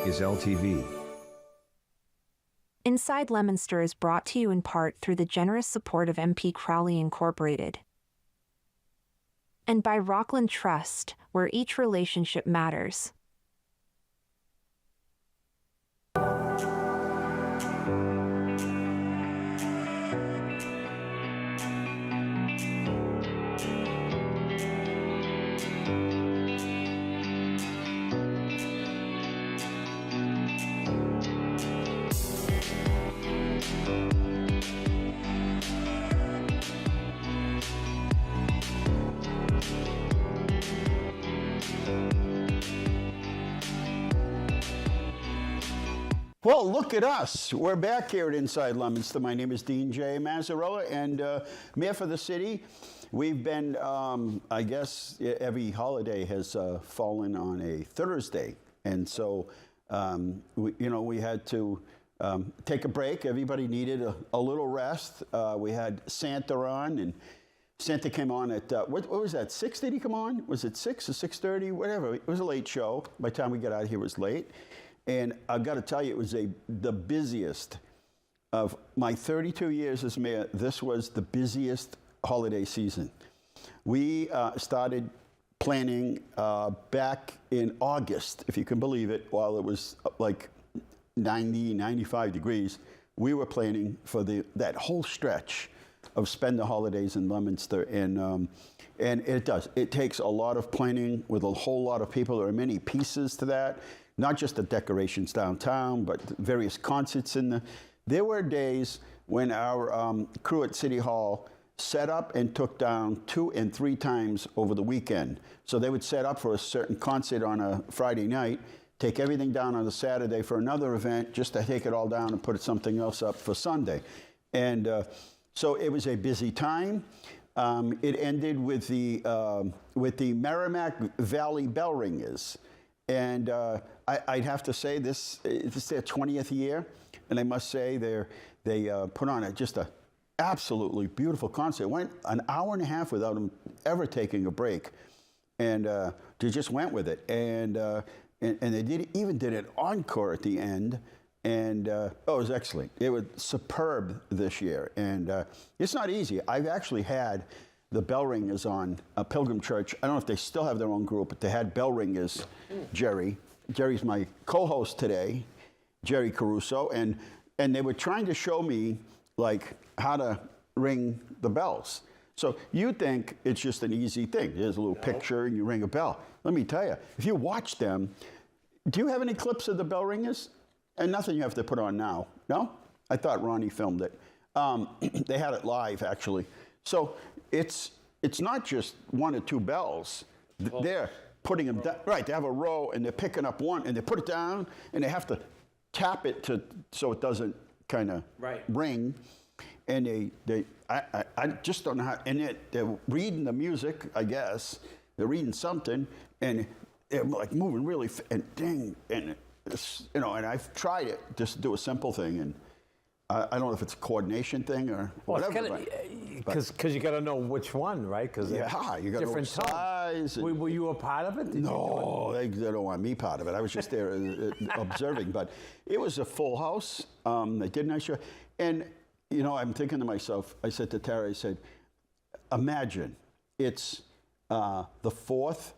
is LTV. Inside Leominster is brought to you in part through the generous support of MP Crowley Incorporated and by Rockland Trust, where each relationship matters. Well, look at us. We're back here at Inside Leominster. My name is Dean J. Mazzarella, and Mayor for the city. We've been, I guess, every holiday has fallen on a Thursday. And so, we had to take a break. Everybody needed a little rest. We had Santa on, and Santa came on at, what was that, 6 did he come on? Was it 6 or 6:30? Whatever. It was a late show. By the time we got out here, it was late. And I've got to tell you, it was the busiest of my 32 years as mayor. This was the busiest holiday season. We started planning back in August, if you can believe it, while it was like 90, 95 degrees. We were planning for that whole stretch of spend the holidays in Leominster. And it does. It takes a lot of planning with a whole lot of people. There are many pieces to that. Not just the decorations downtown, but various concerts there were days when our crew at City Hall set up and took down 2 and 3 times over the weekend. So they would set up for a certain concert on a Friday night, take everything down on a Saturday for another event, just to take it all down and put something else up for Sunday. And so it was a busy time. It ended with the Merrimack Valley Bell Ringers. And I'd have to say this is their 20th year, and I must say they put on just a absolutely beautiful concert. It went an hour and a half without them ever taking a break, and they just went with it. And they did an encore at the end, and it was excellent. It was superb this year, and it's not easy. I've actually had the bell ringers on a Pilgrim Church. I don't know if they still have their own group, but they had bell ringers. Jerry's my co-host today, Jerry Caruso, and they were trying to show me like how to ring the bells. So you think it's just an easy thing. There's a little picture and you ring a bell. Let me tell you, if you watch them, do you have any clips of the bell ringers? And nothing you have to put on now. No? I thought Ronnie filmed it. They had it live, actually. So it's not just 1 or 2 bells. They're putting them down. Right, they have a row, and they're picking up one, and they put it down, and they have to tap it so it doesn't kind of ring. And I just don't know how, and they're reading the music, I guess. They're reading something, and they're like moving really, and ding, and and I've tried it just to do a simple thing, and I don't know if it's a coordination thing or whatever. Because you got to know which one, right? Because you got different size. Were you a part of it? No, they don't want me part of it. I was just there observing. But it was a full house. They did a nice show. And, I'm thinking to myself, I said to Tara, I said, imagine it's the 4th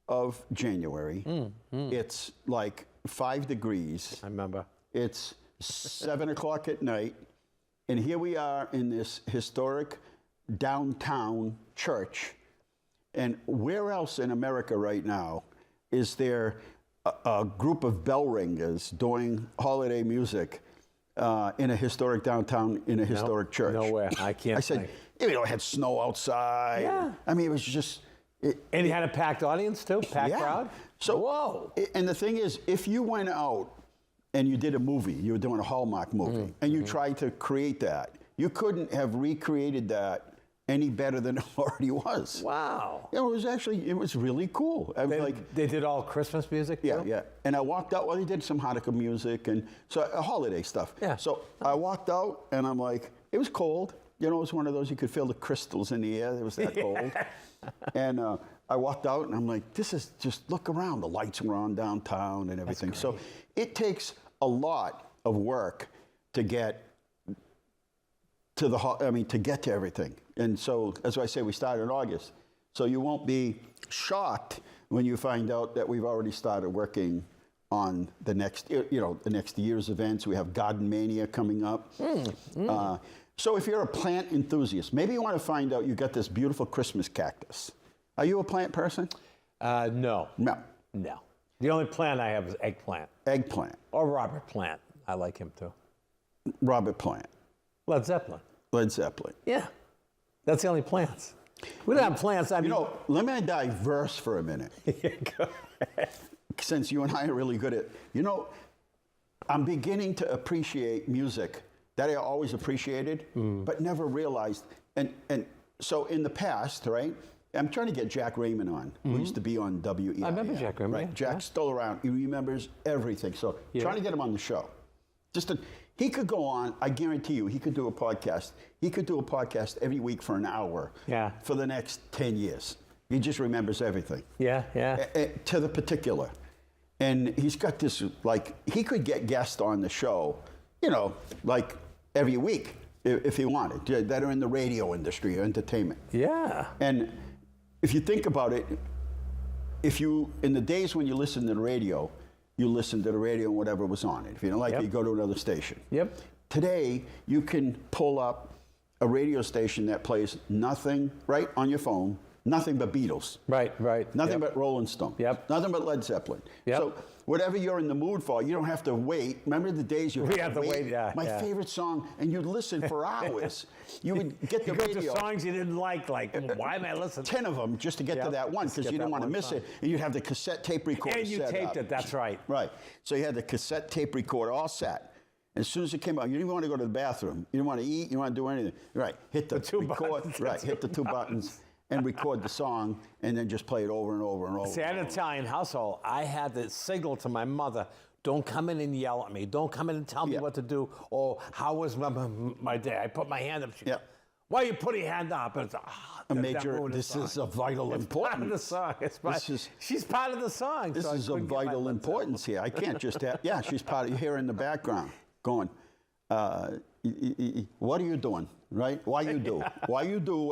of January. It's like 5 degrees. I remember. It's 7 o'clock at night, and here we are in this historic downtown church. And where else in America right now is there a group of bell ringers doing holiday music in a historic downtown, in a historic church? Nowhere. I can't. I said, it had snow outside. Yeah. I mean, it was just. And he had a packed audience too, packed crowd? So, whoa. And the thing is, if you went out and you did a movie, you were doing a Hallmark movie, and you tried to create that, you couldn't have recreated that any better than it already was. Wow. It was really cool. They did all Christmas music too? Yeah. And I walked out, they did some Hanukkah music, and so holiday stuff. Yeah. So I walked out, and I'm like, it was cold. It was one of those, you could feel the crystals in the air. It was that cold. And I walked out and I'm like, this is just, look around. The lights were on downtown and everything. So it takes a lot of work to get to to get to everything. And so, as I say, we started in August. So you won't be shocked when you find out that we've already started working on the next, the next year's events. We have Garden Mania coming up. So if you're a plant enthusiast, maybe you want to find out you got this beautiful Christmas cactus. Are you a plant person? No. No. No. The only plant I have is eggplant. Eggplant. Or Robert Plant. I like him too. Robert Plant. Led Zeppelin. Led Zeppelin. Yeah. That's the only plants. We don't have plants. I mean, let me diverse for a minute. Go ahead. Since you and I are really good at, I'm beginning to appreciate music that I always appreciated, but never realized. And so in the past, right, I'm trying to get Jack Raymond on, who used to be on WEI. I remember Jack Raymond. Right, Yeah. Jack's still around. He remembers everything. So trying to get him on the show. He could go on, I guarantee you, he could do a podcast. He could do a podcast every week for an hour for the next 10 years. He just remembers everything. Yeah. To the particular. And he's got this, he could get guests on the show, every week if he wanted, that are in the radio industry or entertainment. Yeah. And if you think about it, in the days when you listen to the radio, you listen to the radio and whatever was on it. If you don't like it, you go to another station. Yep. Today, you can pull up a radio station that plays nothing, right, on your phone, nothing but Beatles. Right. Nothing but Rolling Stone. Yep. Nothing but Led Zeppelin. Yep. So whatever you're in the mood for, you don't have to wait. Remember the days you had to wait? Yeah. My favorite song, and you'd listen for hours. You would get the you go radio. to songs you didn't like why am I listening? 10 of them just to get to that one because you didn't want to miss it. And you'd have the cassette tape recorder And you set taped up. it, that's right. Right. So you had the cassette tape recorder all set. As soon as it came out, you didn't want to go to the bathroom. You didn't want to eat. You didn't want to do anything. Right. Hit the two record. buttons. Right. Hit the two buttons and record the song, and then just play it over and over and over. See, at an Italian household, I had to signal to my mother, don't come in and yell at me. Don't come in and tell me what to do. Or how was my day? I put my hand up. She, why you put your hand up? And it's, this is of vital importance. Part of the song. She's part of the song. This so is of vital importance here. I can't just have, she's part of, here in the background going, what are you doing, right? Why you do what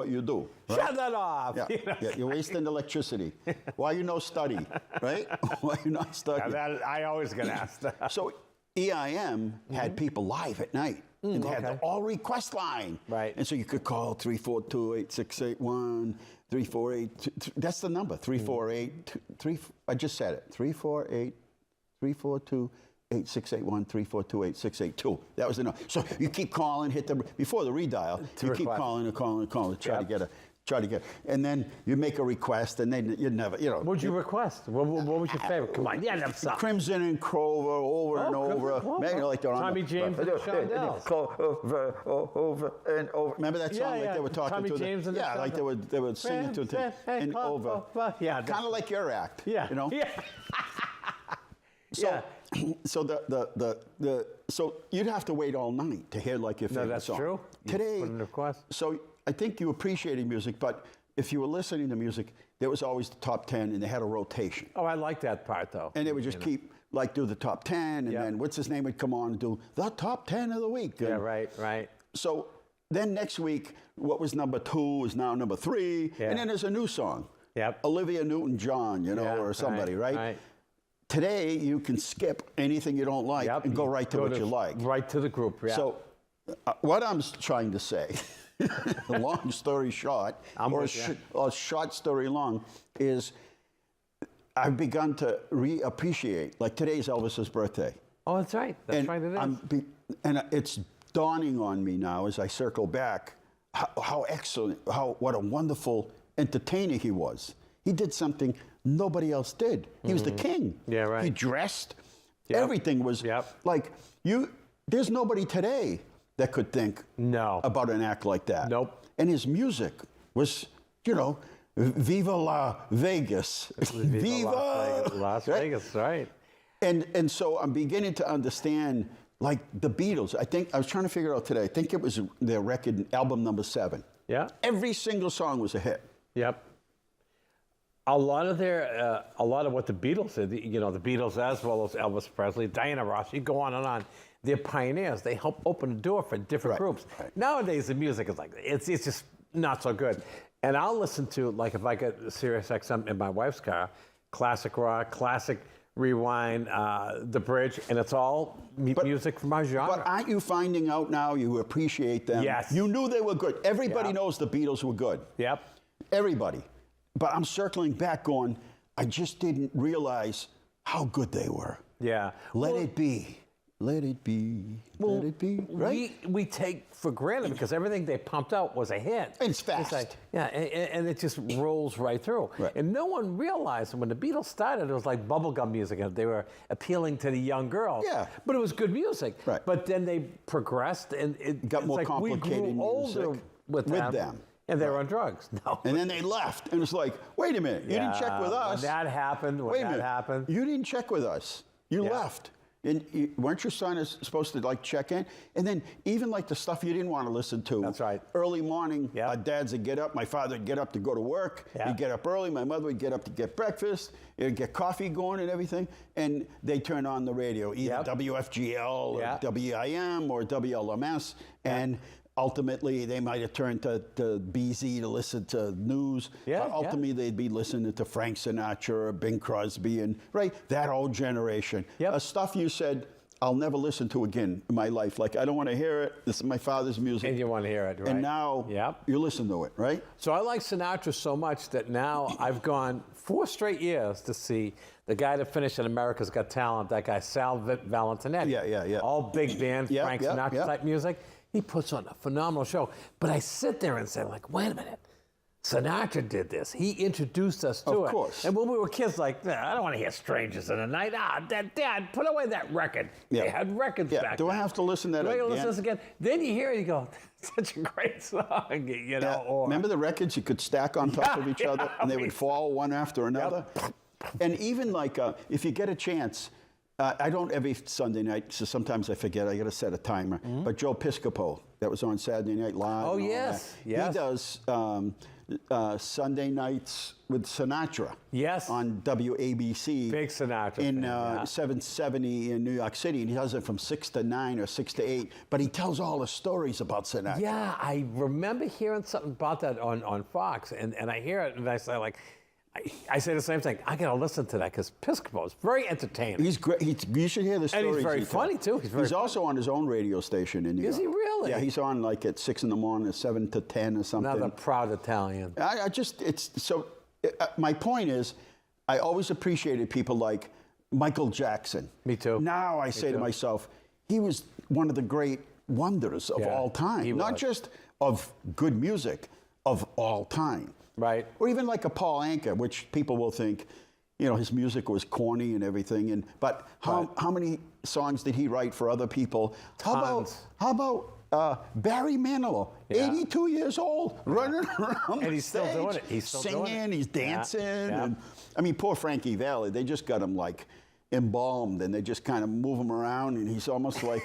you do. Right? Shut that off. You're wasting electricity. Why you no study, right? Why you not study? I always get asked that. So EIM had people live at night. And they had the all request line. Right. And so you could call 342-8681, 348, that's the number, 348, I just said it, 342-8681, 342-8682. That was the number. So you keep calling, before the redial, keep calling and calling and calling to try to get, and then you make a request, and then you never, What'd you request? What was your favorite? Come on, that's something. Crimson and Clover, over and over. Maybe like they're on Tommy James and the Shondells. Over and over. Remember that song? Like they were talking Tommy to James and the like they were singing to them and over. Yeah, kind of like your act. Yeah, So, so you'd have to wait all night to hear like your favorite song. No, that's true. Today, put in a request. So I think you appreciated music, but if you were listening to music, there was always the top 10, and they had a rotation. Oh, I like that part though. And they would just keep do the top 10, and then what's his name would come on and do the top 10 of the week. Yeah, right. So then next week, what was number 2 is now number 3, and then there's a new song. Yep. Olivia Newton-John, or somebody, right? Today, you can skip anything you don't like and go right to what you like. Right to the group, So what I'm trying to say, long story short, or short story long, is I've begun to reappreciate, like today's Elvis's birthday. Oh, that's right. That's right, it is. And it's dawning on me now as I circle back how excellent, what a wonderful entertainer he was. He did something nobody else did. He was the king. Yeah, right. He dressed. Everything was like there's nobody today that could think about an act like that. Nope. And his music was, Viva La Vegas. Viva Las Vegas, right. And so I'm beginning to understand, like the Beatles. I was trying to figure out today, I think it was their record, album number 7. Yeah. Every single song was a hit. Yep. A lot of what the Beatles did, you know, the Beatles as well as Elvis Presley, Diana Ross, you go on and on. They're pioneers. They help open the door for different groups. Right. Nowadays, the music is like, it's just not so good. And I'll listen to, like, if I get Sirius XM in my wife's car, classic rock, classic rewind, the bridge, and it's all music from our genre. But aren't you finding out now you appreciate them? Yes. You knew they were good. Everybody knows the Beatles were good. Yep. Everybody. But I'm circling back going, I just didn't realize how good they were. Yeah. Let it be. Let it be. Let it be. Right? We take for granted because everything they pumped out was a hit. And it's fast. It's like, yeah, and it just rolls right through. Right. And no one realized when the Beatles started, it was like bubblegum music. And they were appealing to the young girls. Yeah. But it was good music. Right. But then they progressed and it got more like complicated we grew older music with them. And they were on drugs. No. And then they left. And it's like, wait a minute. You didn't check with us. When that happened, You didn't check with us. You left. And weren't your son supposed to like check in? And then even like the stuff you didn't want to listen to. That's right. Early morning, our dads would get up. My father would get up to go to work. He'd get up early. My mother would get up to get breakfast. He'd get coffee going and everything. And they turn on the radio, either WFGL or WIM or WLMS. And ultimately, they might have turned to BZ to listen to news. But ultimately, they'd be listening to Frank Sinatra or Bing Crosby and that whole generation. Stuff you said, I'll never listen to again in my life. Like, I don't want to hear it. This is my father's music. And you want to hear it, right? And now you listen to it, right? So I like Sinatra so much that now I've gone 4 straight years to see the guy that finished in America's Got Talent, that guy Sal Valentinetti. Yeah. All big band, Frank Sinatra type music. He puts on a phenomenal show. But I sit there and say, like, wait a minute. Sinatra did this. He introduced us to it. Of course. And when we were kids, like, nah, I don't want to hear Strangers in the Night. Dad, put away that record. They had records back Do then. I have to listen to that again? Do I listen to this again? Then you hear it, you go, such a great song, you know. Or, remember the records you could stack on top of each other and they would fall one after another? And even like, if you get a chance, I don't every Sunday night, so sometimes I forget. I got to set a timer. But Joe Piscopo, that was on Saturday Night Live. Oh, yes. He does Sunday nights with Sinatra. Yes. On WABC. Big Sinatra in fan, 770 in New York City. And he does it from 6 to 9 or 6 to 8. But he tells all the stories about Sinatra. Yeah, I remember hearing something about that on Fox. And I hear it and I say, like, I say the same thing. I got to listen to that because Piscopo is very entertaining. He's great. You should hear the stories. And he's very funny, too. He's also on his own radio station in New York. Is he really? Yeah, he's on like at 6 in the morning, 7 to 10 or something. Another proud Italian. My point is, I always appreciated people like Michael Jackson. Me too. Now I say to myself, he was one of the great wonders of all time. Not just of good music, of all time. Right. Or even like a Paul Anka, which people will think, you know, his music was corny and everything. But how many songs did he write for other people? Tons. How about Barry Manilow, 82 years old, running around and he's stage, still doing it. He's still singing, doing it. he's dancing. And, I mean, poor Frankie Valli, they just got him like embalmed and they just kind of move him around and he's almost like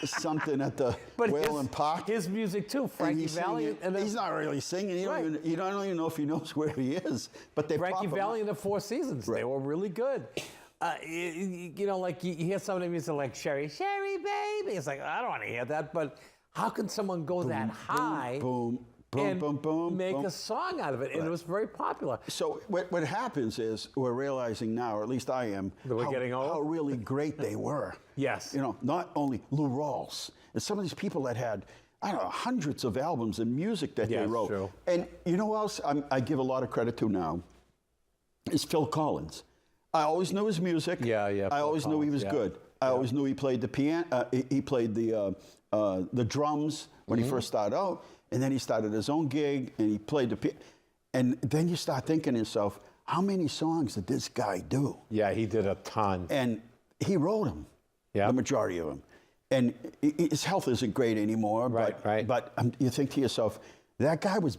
something at the Wayland Park. His music too, Frankie Valli. He's not really singing. You don't even know if he knows where he is. But they Frankie Valli in the Four Seasons. They were really good. You know, like you hear some of the music like Sherry Baby. It's like, I don't want to hear that. But how can someone go that high? Boom. Make a song out of it, and it was very popular. So what happens is we're realizing now, or at least I am, that we're getting old? How really great they were. Yes. You know, not only Lou Rawls, and some of these people that had, I don't know, hundreds of albums and music that they wrote. True. And you know what else I give a lot of credit to now is Phil Collins. I always knew his music. I always knew he was good. I always knew he played the piano. He played the drums when he first started out. And then he started his own gig, and he played the piano. And then you start thinking to yourself, how many songs did this guy do? Yeah, he did a ton. And he wrote them, the majority of them. And his health isn't great anymore. But you think to yourself, that guy was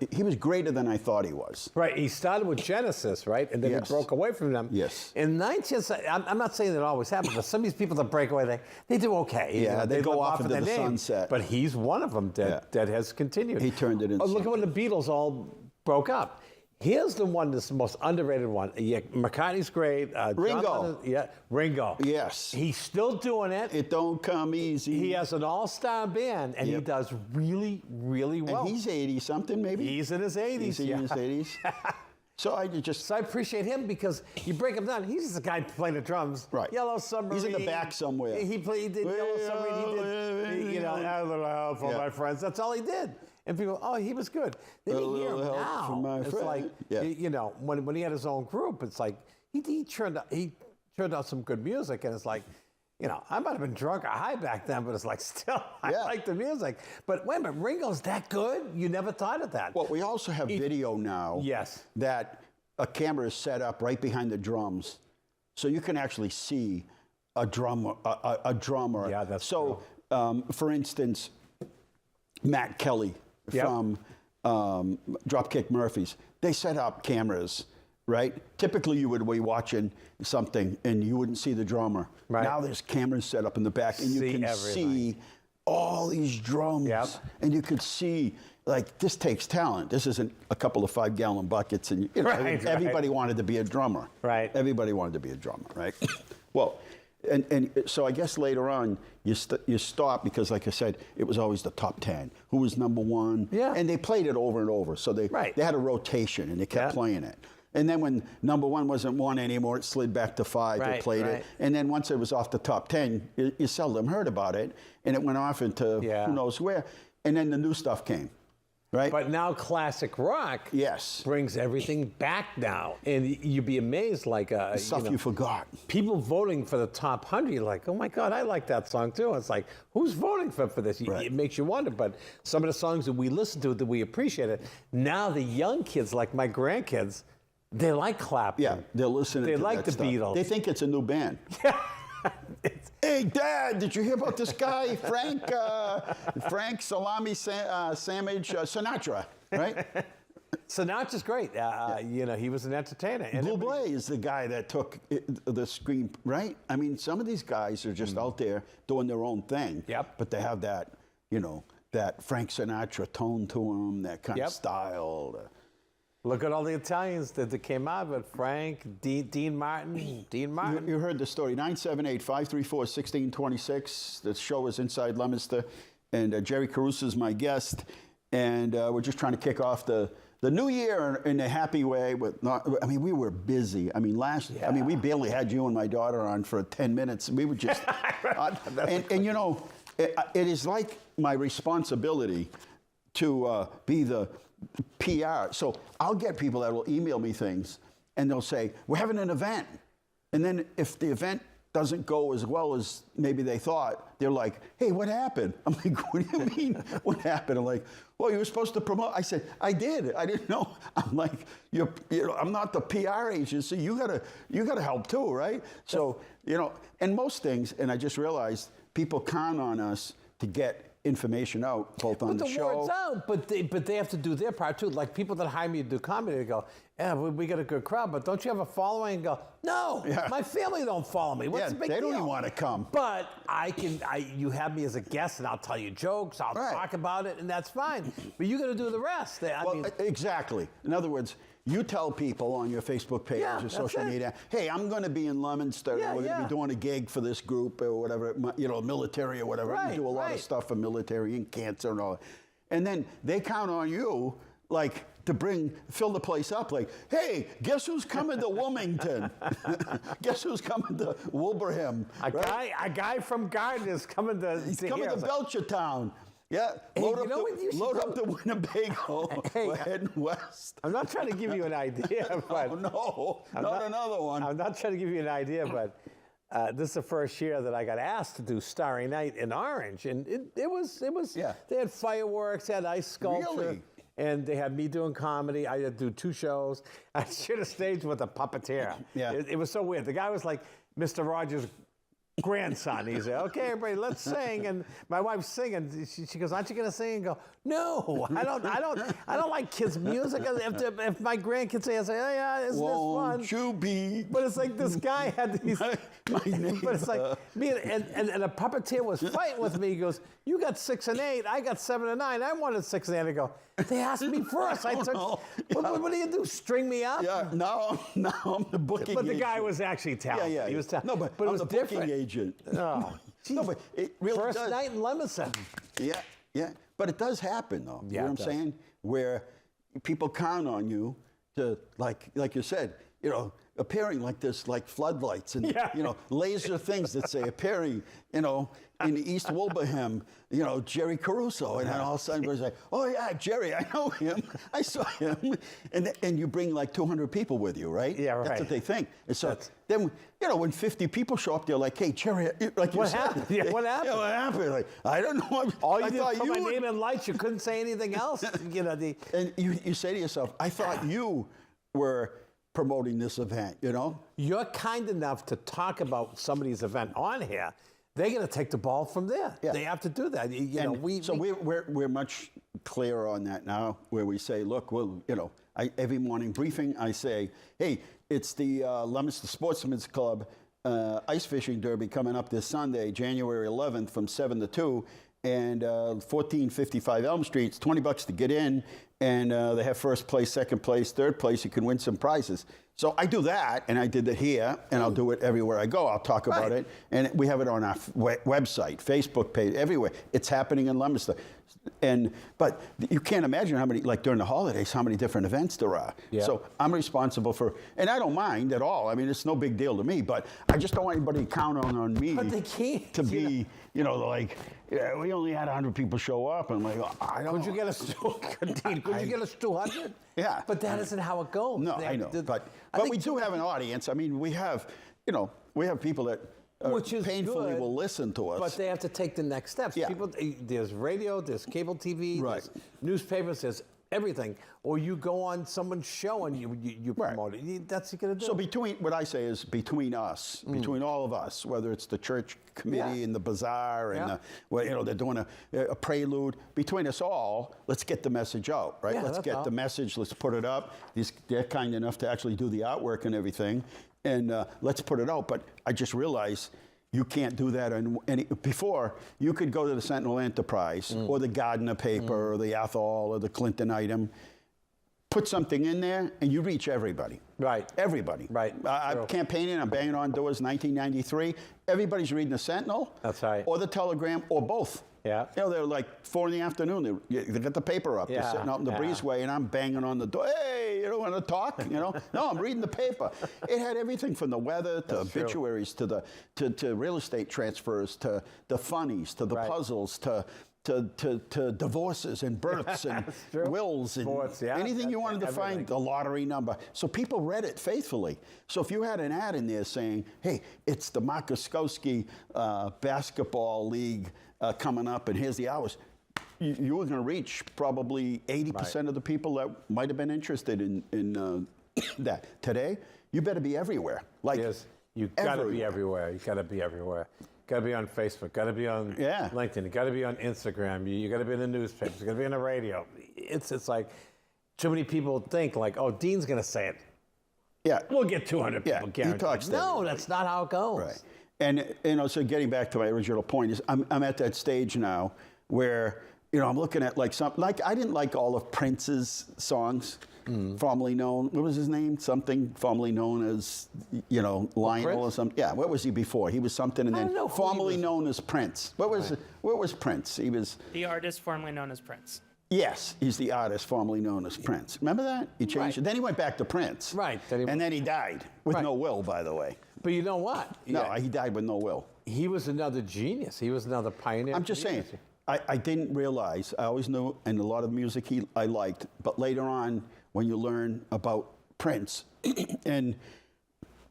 he was greater than I thought he was. Right, he started with Genesis, right? And then he broke away from them. Yes. And I'm not saying that always happens, but some of these people that break away, they do okay. Yeah, they go off into the sunset. But he's one of them that has continued. He turned it into look at when the Beatles all broke up. Here's the one that's the most underrated one. Yeah, McCartney's great. Ringo. Ringo. Yes. He's still doing it. It don't come easy. He has an all-star band, and he does really, really well. And he's 80-something, maybe? He's in his 80s. He's in his 80s. So I appreciate him because you break him down. He's just a guy playing the drums. Right. Yellow Submarine. He's in the back somewhere. He did Yellow Submarine. He did, a little help for my friends. That's all he did. And people, oh, he was good. Then you hear him now. It's like, when he had his own group, it's like he turned out some good music, and it's like, I might have been drunk or high back then, but it's like still, I like the music. But wait a minute, Ringo's that good? You never thought of that. Well, we also have video now. Yes. That a camera is set up right behind the drums, so you can actually see a drummer. Yeah, that's so. For instance, Matt Kelly from Dropkick Murphys, they set up cameras. Right? Typically, you would be watching something and you wouldn't see the drummer. Right. Now there's cameras set up in the back, and you can see all these drums. Yep. And you could see, like, this takes talent. This isn't a couple of 5-gallon buckets, and everybody wanted to be a drummer. Right. Everybody wanted to be a drummer. Right. Well, and so I guess later on you stop because, like I said, it was always the top 10. Who was number one? Yeah. And they played it over and over. So they had a rotation, and they kept playing it. And then when number one wasn't one anymore, it slid back to 5. They played it. And then once it was off the top 10, you seldom heard about it. And it went off into who knows where. And then the new stuff came, right? But now classic rock brings everything back now. And you'd be amazed, like... the stuff you forgot. People voting for the top 100, you're like, oh my God, I like that song too. It's like, who's voting for this? It makes you wonder. But some of the songs that we listen to, that we appreciate it, now the young kids, like my grandkids, they like Clapton. Yeah, they're listening to that They like the stuff. Beatles. They think it's a new band. Hey, Dad, did you hear about this guy, Frank Salami Sandwich Sinatra, right? Sinatra's great. He was an entertainer. And Blue Blay is the guy that took the screen, right? I mean, some of these guys are just out there doing their own thing. Yep. But they have that, that Frank Sinatra tone to them, that kind of style. Look at all the Italians that came out of it. Frank, Dean Martin. You heard the story. 978-534-1626. The show is Inside Leominster. And Jerry Caruso is my guest. And we're just trying to kick off the new year in a happy way. We were busy. I mean, we barely had you and my daughter on for 10 minutes. We were just... it is like my responsibility to be the PR. So I'll get people that will email me things, and they'll say, we're having an event. And then if the event doesn't go as well as maybe they thought, they're like, hey, what happened? I'm like, what do you mean, what happened? I'm like, well, you were supposed to promote. I said, I did. I didn't know. I'm like, I'm not the PR agency. You gotta help too, right? So, and most things, and I just realized people count on us to get information out, both on the show. But the word's out, but they have to do their part too. Like people that hire me to do comedy, they go, yeah, we got a good crowd, but don't you have a following? And go, no, my family don't follow me. What's the big deal? They don't even want to come. But you have me as a guest, and I'll tell you jokes, I'll talk about it, and that's fine. But you got to do the rest. Exactly. In other words, you tell people on your Facebook page or social media, hey, I'm going to be in Leominster. We're going to be doing a gig for this group or whatever, military or whatever. We do a lot of stuff for military and cancer and all that. And then they count on you, like, to fill the place up. Like, hey, guess who's coming to Wilmington? Guess who's coming to Wilbraham? A guy from Garden is coming to... He's coming to Belchertown. Yeah, load up the Winnebago. We're heading west. I'm not trying to give you an idea, but not another one. I'm not trying to give you an idea, but this is the first year that I got asked to do Starry Night in Orange, and it was. They had fireworks, they had ice sculpture. Really? And they had me doing comedy. I had to do 2 shows. I should have staged with a puppeteer. Yeah. It was so weird. The guy was like Mr. Rogers' grandson. He said, okay, everybody, let's sing. And my wife's singing. She goes, aren't you going to sing? And go, no, I don't like kids' music. If my grandkids say, I say, oh yeah, isn't this fun? Won't you be? But it's like this guy had these. my neighbor. But it's like me and a puppeteer was fighting with me. He goes, you got 6 and 8. I got 7 and 9. I wanted 6 and 8. I go, they asked me first. I took. What do you do? String me up? Yeah. Now I'm the booking. But the agent. guy was actually talented. Yeah. He was talented. No, but it I'm was the different. booking agent. Oh, no, but it really first does. night in Leominster. Yeah. But it does happen, though. Yeah, you know what I'm saying? Where people count on you to, like you said, appearing like this, like floodlights and, laser things that say appearing, in East Wilbraham, Jerry Caruso. And then all of a sudden, everybody's like, oh, yeah, Jerry, I know him. I saw him. And you bring like 200 people with you, right? Yeah, right. That's what they think. And so then, when 50 people show up, they're like, hey, Jerry, like you What said. happened? Yeah, what happened? Yeah, what happened? Like, I don't know. All you I did thought was put you my were- name in lights. You couldn't say anything else. And you say to yourself, I thought you were promoting this event, You're kind enough to talk about somebody's event on here. They're going to take the ball from there. Yeah. They have to do that. We're much clearer on that now, where we say, look, every morning briefing, I say, hey, it's the Leominster Sportsman's Club ice fishing derby coming up this Sunday, January 11th, from 7 to 2. And 1455 Elm Street, it's $20 to get in, and they have first place, second place, third place. You can win some prizes. So I do that, and I did it here, and I'll do it everywhere I go. I'll talk about it, and we have it on our website, Facebook page, everywhere. It's happening in Leominster. But you can't imagine how many, like during the holidays, how many different events there are. Yeah. So I'm responsible for, and I don't mind at all. I mean, it's no big deal to me, but I just don't want anybody to count on me But they can't, to be, like, we only had 100 people show up. And I'm like, I don't Could you get us to 200? Yeah. But that isn't how it goes. No, I know. But we do have an audience. I mean, we have people that Which is painfully good, will listen to us. But they have to take the next steps. Yeah. There's radio, there's cable TV, Right. there's newspapers, there's everything. Or you go on someone's show and you promote it. That's what you're going to do. So what I say is between us, between all of us, whether it's the church committee and the bazaar and they're doing a prelude, between us all, let's get the message out, right? Yeah, Let's that's get all. the message, let's put it up. They're kind enough to actually do the artwork and everything, and let's put it out. But I just realized you can't do that. Before, you could go to the Sentinel Enterprise or the Gardner paper or the Athol or the Clinton Item, put something in there, and you reach everybody. Right. Everybody. Right. I'm campaigning, I'm banging on doors, 1993. Everybody's reading the Sentinel. That's right. Or the Telegram, or both. Yeah. They're like 4 in the afternoon. They got the paper up. They're sitting out in the breezeway, and I'm banging on the door. Hey, you don't want to talk? No, I'm reading the paper. It had everything from the weather to obituaries to real estate transfers to the funnies to the puzzles to divorces and births and wills and Sports, anything you wanted to everything. find, the lottery number. So people read it faithfully. So if you had an ad in there saying, hey, it's the Markoskowski Basketball League coming up, and here's the hours, you were going to reach probably 80% of the people that might have been interested in that. Today, you better be everywhere. Like, Yes. You got to be everywhere. You got to be everywhere. Got to be on Facebook. Got to be on LinkedIn. You got to be on Instagram. You got to be in the newspapers. You got to be on the radio. It's like too many people think like, oh, Dean's going to say it. Yeah, We'll get 200 people he guaranteed. talks to No, everybody. that's not how it goes. Right. And so getting back to my original point is I'm at that stage now where I'm looking at I didn't like all of Prince's songs, formerly known. What was his name? Something formerly known as Lionel or something. Yeah. What was he before? He was something, and I then don't know who formerly he was. known as Prince. What was Prince? He was. The artist formerly known as Prince. Yes, he's the artist formerly known as Prince. Remember that? He changed it. Then he went back to Prince. Right. And then he died with Right. no will, by the way. But you know what? No, he died with no will. He was another genius. He was another pioneer. I'm just saying, I didn't realize, I always knew, and a lot of music I liked, but later on, when you learn about Prince, and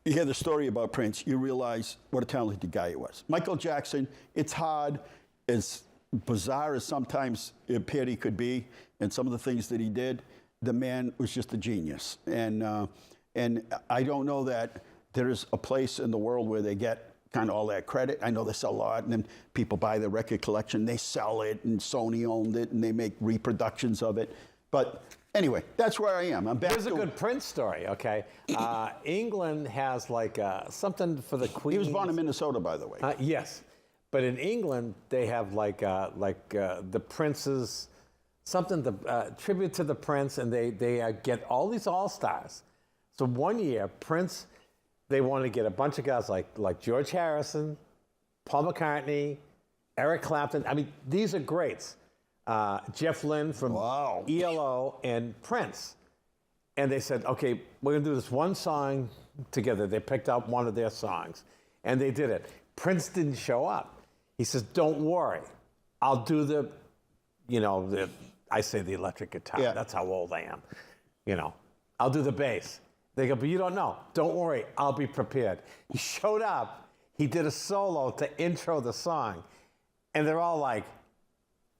you hear the story about Prince, you realize what a talented guy he was. Michael Jackson, it's hard, as bizarre as sometimes it appeared he could be, and some of the things that he did, the man was just a genius. And I don't know that there's a place in the world where they get kind of all that credit. I know they sell a lot, and then people buy the record collection, they sell it, and Sony owned it, and they make reproductions of it. But anyway, that's where I am. I'm back. Here's a good Prince story, okay? England has like something for the Queen. He was born in Minnesota, by the way. Yes, but in England they have like the Prince's something tribute to the Prince, and they get all these all-stars. So one year, Prince, they wanted to get a bunch of guys like George Harrison, Paul McCartney, Eric Clapton. I mean, these are greats. Jeff Lynne from ELO and Prince. And they said, okay, we're going to do this one song together. They picked out one of their songs, and they did it. Prince didn't show up. He says, don't worry. I'll do I say the electric guitar. Yeah. That's how old I am. I'll do the bass. They go, but you don't know. Don't worry. I'll be prepared. He showed up. He did a solo to intro the song. And they're all like,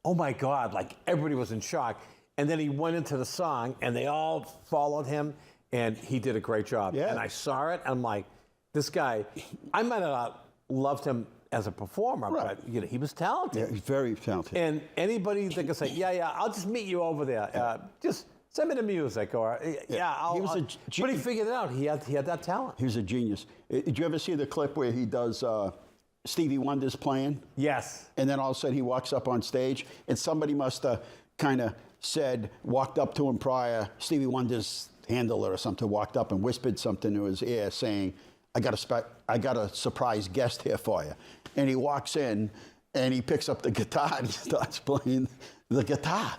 oh my God, like everybody was in shock. And then he went into the song and they all followed him and he did a great job. Yeah. And I saw it. I'm like, this guy, I might have not loved him as a performer, right. but he was talented. Yeah, he's very talented. And anybody that can say, yeah, I'll just meet you over there. Just send me the music, or but he figured it out. He had that talent. He was a genius. Did you ever see the clip where he does Stevie Wonder's playing? Yes. And then all of a sudden he walks up on stage, and somebody must have kind of walked up to him prior, Stevie Wonder's handler or something, walked up and whispered something to his ear saying, I got a surprise guest here for you. And he walks in and he picks up the guitar and starts playing the guitar.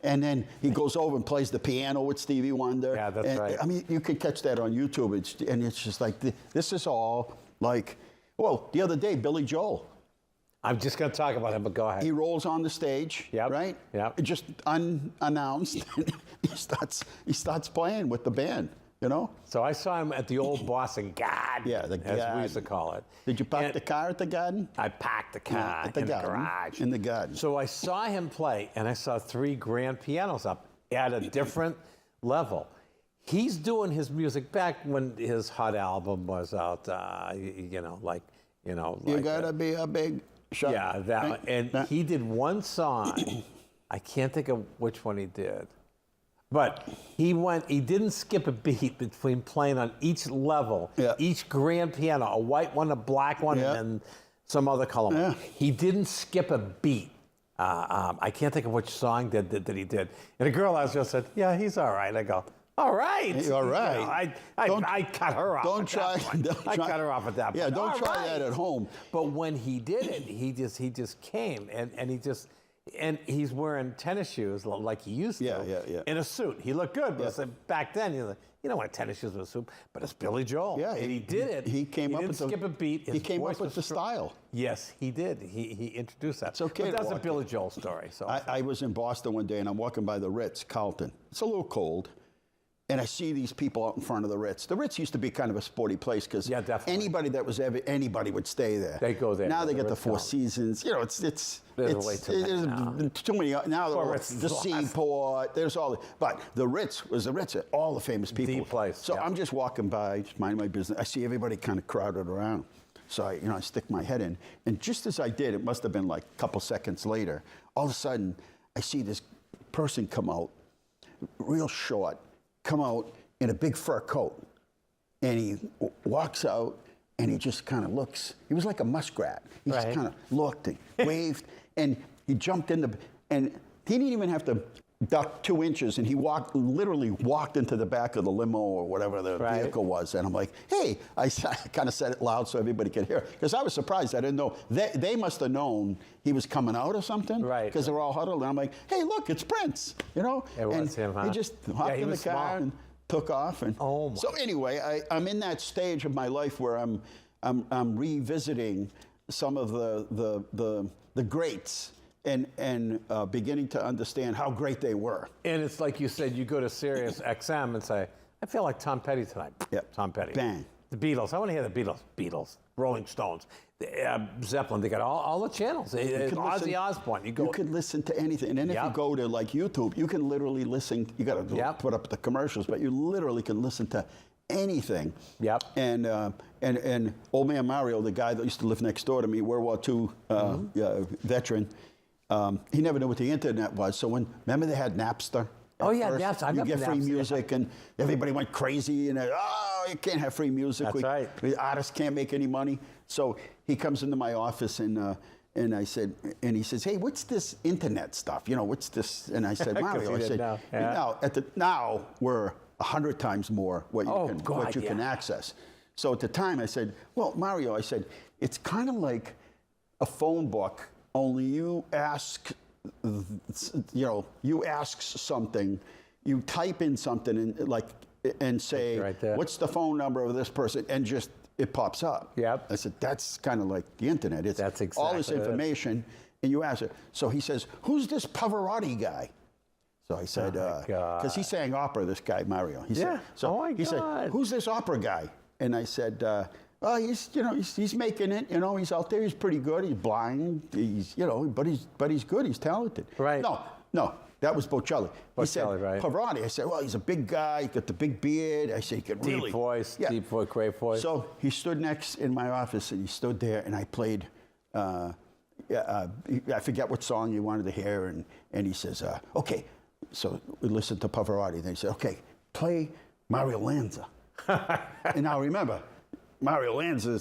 And then he goes over and plays the piano with Stevie Wonder. Yeah, that's right. I mean, you could catch that on YouTube. It's just like, this is all like, well, the other day, Billy Joel. I'm just going to talk about him, but go ahead. He rolls on the stage, right? Yep. Just unannounced. he starts playing with the band, So I saw him at the old Boston Garden, yeah, the as Garden. we used to call it. Did you park the car at the Garden? I parked the car at the in garden, the garage. In the Garden. So I saw him play, and I saw 3 grand pianos up at a different level. He's doing his music back when his Hot album was out, You gotta be a big shot. Yeah, that one. And he did one song. I can't think of which one he did. But he didn't skip a beat between playing on each level, each grand piano, a white one, a black one, and then some other color one. Yeah. He didn't skip a beat. I can't think of which song that he did. And a girl out there said, yeah, he's all right. I go, all right. All right. I cut her off. I cut her off at that point. Yeah, don't try that at home. But when he did it, he just came and he's wearing tennis shoes like he used to. Yeah. In a suit. He looked good, but back then, you don't wear tennis shoes with a suit. But it's Billy Joel. Yeah, and he did it. He didn't skip a beat. He came up with the style. Yes, he did. He introduced that. It's okay. But that's a Billy Joel story. So I was in Boston one day, and I'm walking by the Ritz, Carlton. It's a little cold. And I see these people out in front of the Ritz. The Ritz used to be kind of a sporty place because anybody that was anybody would stay there. They go there. Now they get the Four Seasons. There's way too many. Now the Seaport. There's all. But the Ritz was the Ritz. All the famous people. The place. So I'm just walking by, just minding my business. I see everybody kind of crowded around. So I stick my head in, and just as I did, it must have been like a couple seconds later. All of a sudden, I see this person come out, real short. Come out in a big fur coat, and he walks out, and he just kind of looks. He was like a muskrat. He just kind of looked and waved, and he jumped in and he didn't even have to duck 2 inches, and he literally walked into the back of the limo or whatever the vehicle was, and I'm like, hey, I kind of said it loud so everybody could hear, because I was surprised. I didn't know. They must have known he was coming out or something, because they're all huddled, and I'm like, hey, look, it's Prince, It was him, huh? He just hopped in the car and took off. And so anyway, I'm in that stage of my life where I'm revisiting some of the greats. And beginning to understand how great they were. And it's like you said, you go to Sirius XM and say, I feel like Tom Petty tonight. Yep. Tom Petty. Bang. The Beatles. I want to hear the Beatles. Beatles. Rolling Stones. Zeppelin. They got all the channels. Ozzy Osbourne. You could listen to anything. And then if you go to like YouTube, you can literally listen. You got to put up the commercials, but you literally can listen to anything. Yep. And old man Mario, the guy that used to live next door to me, World War II veteran, he never knew what the internet was. So remember they had Napster? Oh, yeah, first? Napster. I You remember get free Napster, yeah. music, and everybody went crazy. And you can't have free music. That's right. The artists can't make any money. So he comes into my office, and I said, and he says, "Hey, what's this internet stuff? You know, what's this?" And I said, "Mario," I said, now we're 100 times more what you can access. So at the time, I said, "Well, Mario," I said, "it's kind of like a phone book, only you ask." You ask something, you type in something and say, right what's the phone number of this person, and just it pops up. Yep. I said, that's kind of like the internet. It's That's all this exactly it. information, and you ask it. So he says, who's this Pavarotti guy? So I said, because he sang opera, this guy Mario. He said, he said, who's this opera guy? And I said, well, he's making it. He's out there. He's pretty good. He's blind. But he's good. He's talented. Right. No, that was Bocelli. He said, right. Pavarotti. I said, well, he's a big guy. He's got the big beard. I said, he could really. Deep voice, great voice. So he stood next in my office, and he stood there, and I played. I forget what song he wanted to hear, and he says, okay. So we listened to Pavarotti. Then he said, okay, play Mario Lanza. And now remember, Mario Lanza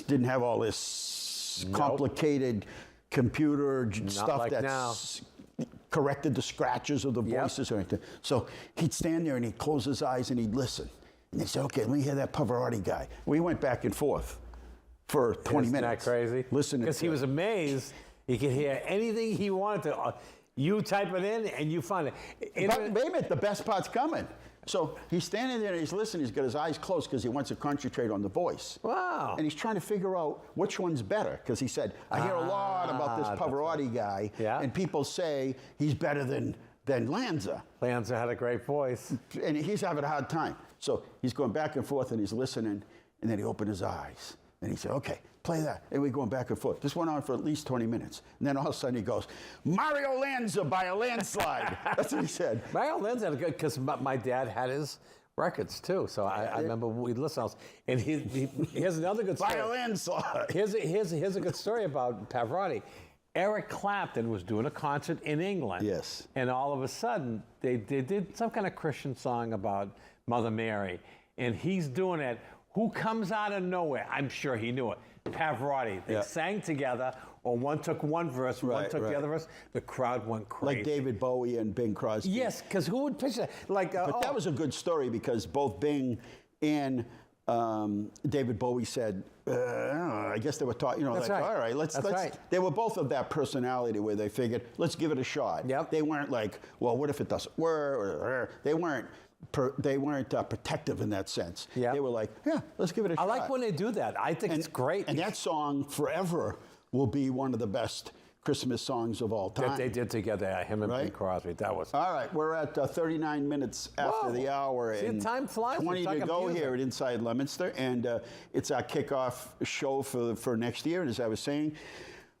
didn't have all this complicated computer stuff that corrected the scratches of the voices or anything. So he'd stand there and he'd close his eyes and he'd listen. And they'd say, okay, let me hear that Pavarotti guy. We went back and forth for 20 minutes. Isn't that crazy? Listening. Because he was amazed he could hear anything he wanted to. You type it in and you find it. But wait a minute, the best part's coming. So he's standing there and he's listening. He's got his eyes closed because he wants to concentrate on the voice. Wow. And he's trying to figure out which one's better because he said, I hear a lot about this Pavarotti guy, and people say he's better than Lanza. Lanza had a great voice. And he's having a hard time. So he's going back and forth and he's listening, and then he opened his eyes. And he said, okay, play that. And we're going back and forth. This went on for at least 20 minutes. And then all of a sudden he goes, Mario Lanza by a landslide. That's what he said. Mario Lanza had a good, because my dad had his records too. So I remember we'd listen. And here's another good story. By a landslide. Here's a good story about Pavarotti. Eric Clapton was doing a concert in England. Yes. And all of a sudden, they did some kind of Christian song about Mother Mary. And he's doing it. Who comes out of nowhere? I'm sure he knew it. Pavarotti. They sang together, or one took one verse, one took the other verse. The crowd went crazy. Like David Bowie and Bing Crosby. Yes, because who would picture that? But that was a good story because both Bing and David Bowie said, I guess they were talking, That's right. all right, let's. They were both of that personality where they figured, let's give it a shot. Yep. They weren't like, well, what if it doesn't work? They weren't protective in that sense. Yeah. They were like, yeah, let's give it a shot. I like when they do that. I think it's great. And that song forever will be one of the best Christmas songs of all time. That they did together, him and Bing Crosby. That was. All right, we're at 39 minutes after the hour. See, and time flies. 20 to go here at Inside Leominster, and it's our kickoff show for next year. And as I was saying,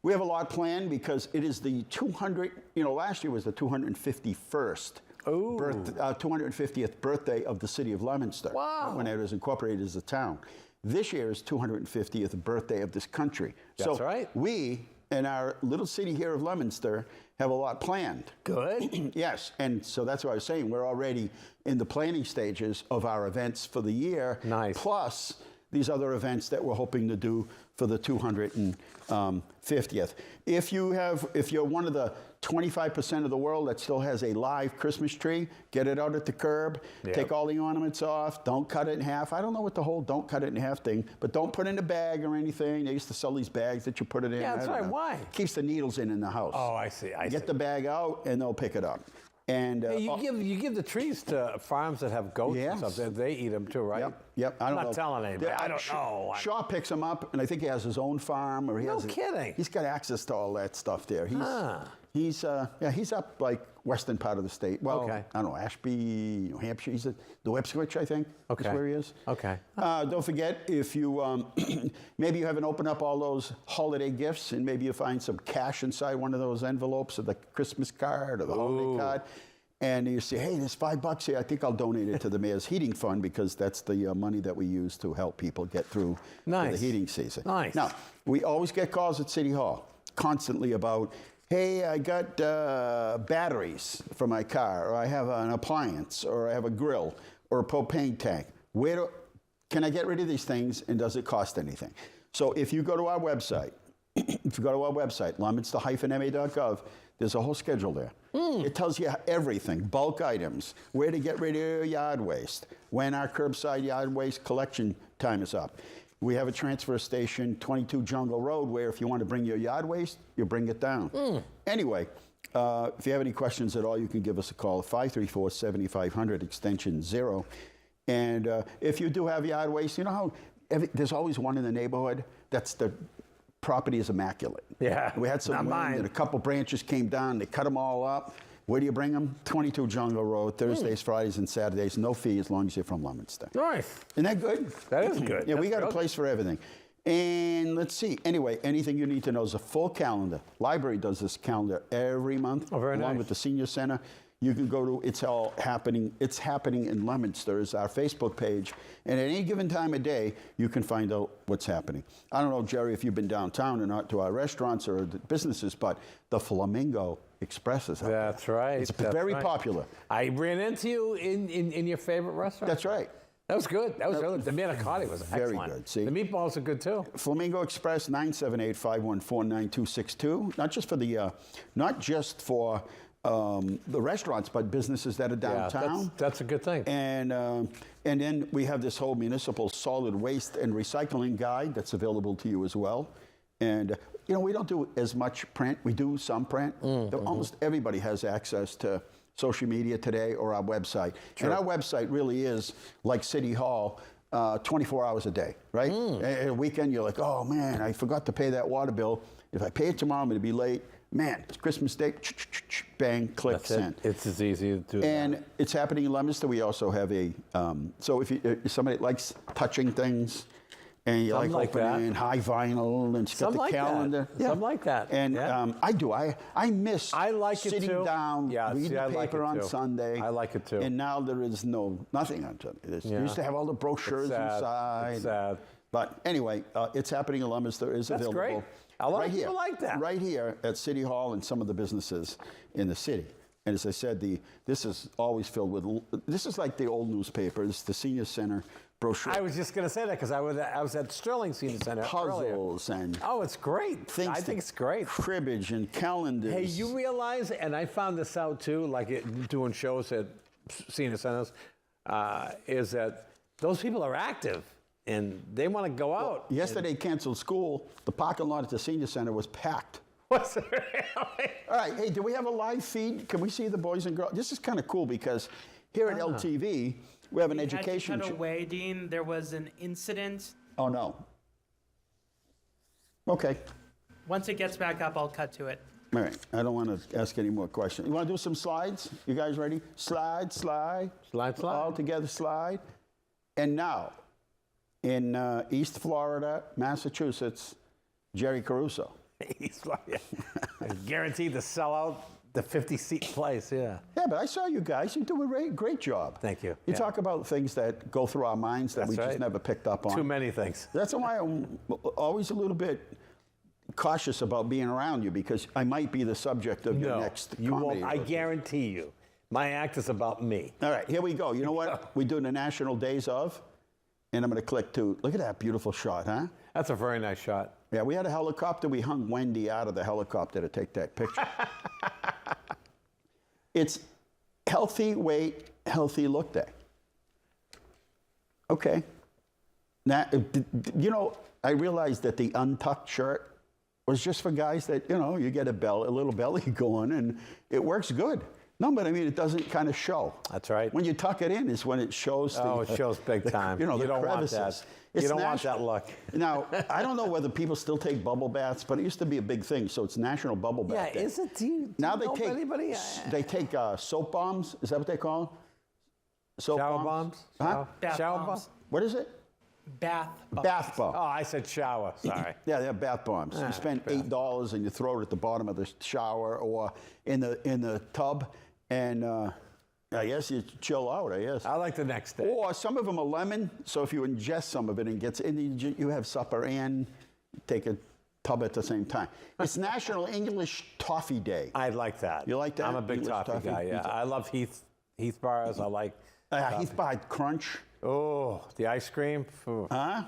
we have a lot planned because it is the 200. Last year was the 251st. 250th birthday of the city of Leominster. Wow. When it was incorporated as a town. This year is 250th birthday of this country. That's right. We, in our little city here of Leominster, have a lot planned. Good. Yes, and so that's what I was saying. We're already in the planning stages of our events for the year. Nice. Plus these other events that we're hoping to do for the 250th. If you're one of the 25% of the world that still has a live Christmas tree, get it out at the curb, take all the ornaments off, don't cut it in half. I don't know what the whole don't cut it in half thing, but don't put it in a bag or anything. They used to sell these bags that you put it in. Yeah, that's right. Know. Why? Keeps the needles in the house. Oh, I see. Get the bag out and they'll pick it up. And you give the trees to farms that have goats and stuff. They eat them too, right? Yep. I'm not telling anybody. I don't know. Shaw picks them up, and I think he has his own farm, or No kidding. He's got access to all that stuff there. He's up like western part of the state. Well, I don't know, Ashby, New Hampshire. He's at New Ipswich, I think. Okay. That's where he is. Okay. Don't forget, if you maybe you haven't opened up all those holiday gifts, and maybe you find some cash inside one of those envelopes of the Christmas card or the holiday card. and you say, hey, there's $5 here. I think I'll donate it to the mayor's heating fund because that's the money that we use to help people get through the heating season. Nice. Now, we always get calls at City Hall constantly about, hey, I got batteries for my car, or I have an appliance, or I have a grill, or a propane tank. Can I get rid of these things, and does it cost anything? So if you go to our website, leominster-ma.gov, there's a whole schedule there. It tells you everything, bulk items, where to get rid of your yard waste, when our curbside yard waste collection time is up. We have a transfer station, 22 Jungle Road, where if you want to bring your yard waste, you bring it down. Anyway, if you have any questions at all, you can give us a call, 534-7500, extension 0. And if you do have yard waste, you know how there's always one in the neighborhood that's the property is immaculate. Yeah, we had some not wind mine. and a couple branches came down. They cut them all up. Where do you bring them? 22 Jungle Road, Thursdays, Fridays, and Saturdays. No fee as long as you're from Leominster. Nice. Isn't that good? That is good. Yeah, we That's got a good. place for everything. And let's see. Anyway, anything you need to know is a full calendar. Library does this calendar every month. Oh, very along nice. with the senior center. You can go to It's All Happening. It's Happening in Leominster is our Facebook page. And at any given time of day, you can find out what's happening. I don't know, Jerry, if you've been downtown or not to our restaurants or the businesses, but the Flamingo Express is out there. That's right. It's That's very right. popular. I ran into you in your favorite restaurant. That's right. That was good. That was really, the manicotti was Very excellent. good, see? The meatballs are good too. Flamingo Express, 978-514-9262. Not just for the restaurants, but businesses that are downtown. Yeah, that's a good thing. And then we have this whole municipal solid waste and recycling guide that's available to you as well. And we don't do as much print. We do some print. Almost everybody has access to social media today or our website. True. And our website really is like City Hall, 24 hours a day, right? At a weekend, you're like, oh man, I forgot to pay that water bill. If I pay it tomorrow, I'm going to be late. Man, it's Christmas Day. Bang, click, That's send. it. It's as easy to do And that. it's happening in Leominster. We also have a, so if somebody likes touching things, and you Something like like opening that. high vinyl, and it's got Something the like that. calendar. Something like that. And Yeah. I do. I miss I like it sitting too. down, Yeah, reading see, the I like paper it on too. Sunday. I like it too. And now there is nothing on Sunday. You used to have all the brochures It's sad. inside. It's sad. But anyway, it's happening in Leominster. Is That's available. great. A lot right of here, people like that. Right here at City Hall and some of the businesses in the city. And as I said, this is always filled with, this is like the old newspapers, the senior center brochure. I was just going to say that because I was at Sterling Senior Center earlier. Puzzles and Oh, it's great. things. I think it's great. Cribbage and calendars. Hey, you realize, and I found this out too, like doing shows at senior centers, is that those people are active and they want to go out. Yesterday canceled school. The parking lot at the senior center was packed. What's the All right, hey, do we have a live feed? Can we see the boys and girls? This is kind of cool because here at LTV, we have an education. Had to cut away, Dean. There was an incident. Oh, no. Okay. Once it gets back up, I'll cut to it. All right. I don't want to ask any more questions. You want to do some slides? You guys ready? Slide. Slide. All together, slide. And now, in East Florida, Massachusetts, Jerry Caruso. He's like, guaranteed to sell out the 50-seat place, yeah. Yeah, but I saw you guys. You do a great job. Thank you. You Yeah. talk about things that go through our minds that That's we just right. never picked up on. Too many things. That's why I'm always a little bit cautious about being around you because I might be the subject of your next you comedy. won't. I guarantee you. My act is about me. All right, here we go. You know what? We do the National Days of, and I'm going to click to. Look at that beautiful shot, huh? That's a very nice shot. Yeah, we had a helicopter. We hung Wendy out of the helicopter to take that picture. It's healthy weight, healthy look day. Okay. Now, I realized that the untucked shirt was just for guys that, you get a little belly going, and it works good. No, but I mean, it doesn't kind of show. That's right. When you tuck it in is when it shows. It shows big time. You don't want crevices. that. It's You don't want that look. Now, I don't know whether people still take bubble baths, but it used to be a big thing. So it's National Bubble Bath Day. Is it? Do you Now know they take anybody? they take soap bombs. Is that what they call them? Soap Shower bombs? Huh? Bath Shower bombs. bombs? What is it? Bath bombs. Bath bomb. Oh, I said shower. Sorry. Yeah, they have bath bombs. You spend $8 and you throw it at the bottom of the shower or in the tub, and I guess you chill out, I guess. I like the next day. Or some of them are lemon, so if you ingest some of it and gets in, you have supper and take a tub at the same time. It's National English Toffee Day. I like that. You like that? I'm a big English toffee guy, yeah. I love Heath bars. I like Heath Bar Crunch. Oh, the ice cream. Ooh. Huh?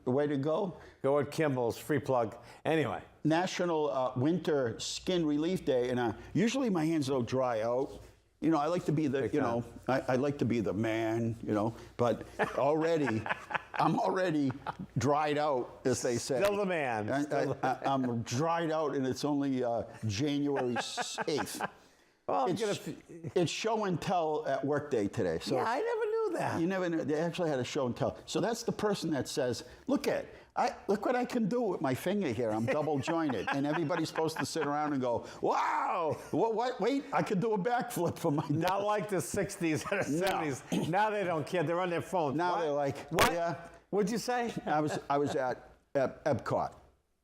Way to go. Go at Kimball's, free plug. Anyway. National Winter Skin Relief Day, and usually my hands don't dry out. You know, I like to be the, I like to be the man, but already, I'm already dried out, as they say. Still the man. I'm dried out, and it's only January 8th. Well, it's show and tell at workday today. So yeah, I never knew that. You never knew. They actually had a show and tell. So that's the person that says, look what I can do with my finger here. I'm double jointed. And everybody's supposed to sit around and go, wow, what? Wait, I could do a backflip for my dad. Not like the 60s or the 70s. Now they don't care. They're on their phones. Now they're like, what? Yeah. What'd you say? I was at Epcot.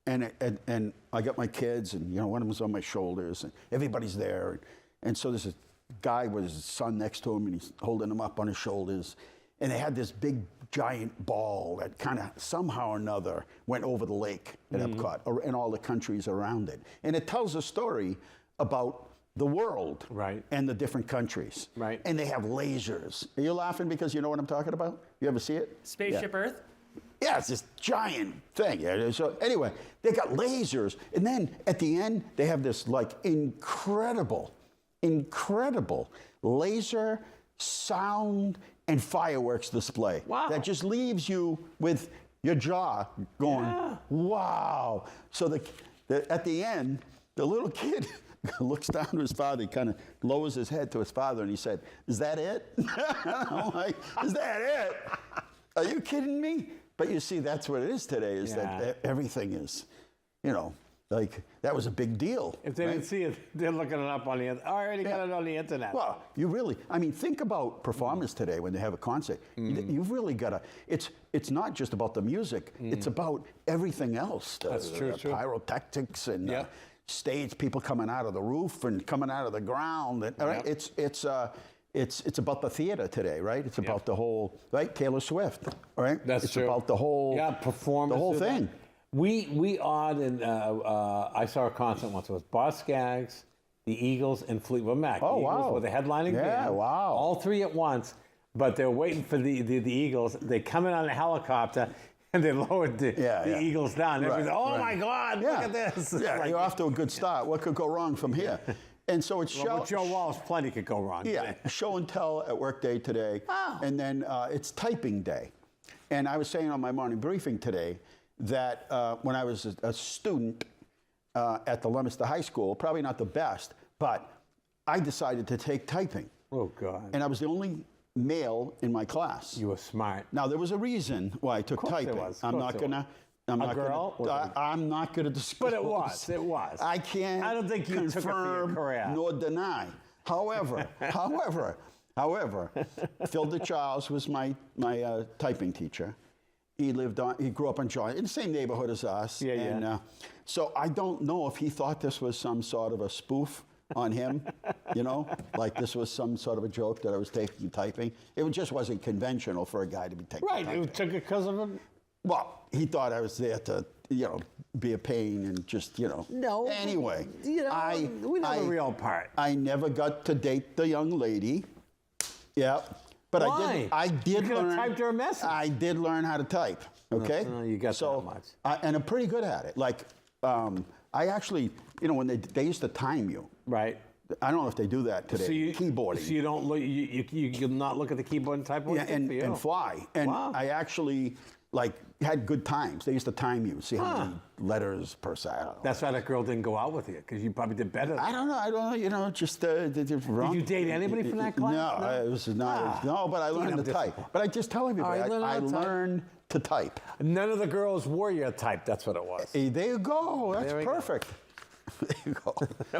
And I got my kids, and one of them was on my shoulders, and everybody's there. And so there's a guy with his son next to him, and he's holding him up on his shoulders. And they had this big, giant ball that kind of somehow or another went over the lake at Epcot and all the countries around it. And it tells a story about the world and the different countries. Right. And they have lasers. Are you laughing because you know what I'm talking about? You ever see it? Spaceship Earth? Yeah, it's this giant thing. Yeah, so anyway, they got lasers. And then at the end, they have this like incredible laser sound and fireworks display. Wow. That just leaves you with your jaw going, wow. So at the end, the little kid looks down to his father, he kind of lowers his head to his father, and he said, is that it? I'm like, is that it? Are you kidding me? But you see, that's what it is today, is that everything is, like, that was a big deal. If they didn't see it, they're looking it up on the internet. I already got it on the internet. Well, think about performers today when they have a concert. You've really got to, it's not just about the music, it's about everything else. That's true. Pyrotechnics and stage people coming out of the roof and coming out of the ground. And, right? It's about the theater today, right? It's about the whole, right? Taylor Swift, right? That's it's true. About the whole, performance. the whole thing. We odd, and I saw a concert once. It was Boss Skaggs, the Eagles, and Fleetwood Mac. Oh, the Eagles wow. were the headlining band. Yeah, wow. All three at once, but they're waiting for the Eagles. They come in on a helicopter, and they lowered the Eagles down. Right, oh, my God, look at this. Yeah, Like, you're off to a good start. What could go wrong from here? And so it's with Joe Walsh, plenty could go wrong. Yeah, show and tell at workday today. Oh. And then it's typing day. And I was saying on my morning briefing today that when I was a student at the Leominster High School, probably not the best, but I decided to take typing. Oh, God. And I was the only male in my class. You were smart. Now, there was a reason why I took typing. I'm not going to disclose. But it was. I can't I don't think you took it for your confirm career. nor deny. However, Phil DeCharles was my typing teacher. He grew up in Georgia, in the same neighborhood as us. And so I don't know if he thought this was some sort of a spoof on him, like this was some sort of a joke that I was taking typing. It just wasn't conventional for a guy to be taking typing. Right, you took it because of him? Well, he thought I was there to, be a pain and just, No. Anyway. We know the real part. I never got to date the young lady. Yeah. But Why? I did You could have learn. typed her a message. I did learn how to type. Okay. You got that much. And I'm pretty good at it. Like, I actually, when they used to time you. Right. I don't know if they do that today. Keyboarding. So you don't look. You not look at the keyboard and type. Yeah, and fly. And Wow. I actually had good times. They used to time you, see how many letters per second. That's why that girl didn't go out with you, because you probably did better. I don't know. Just did you date anybody from that class? No, it was not. No, but I learned to type. But I just tell everybody, I learned to type. None of the girls were your type. That's what it was. Hey, there you go. That's There we perfect. There you go.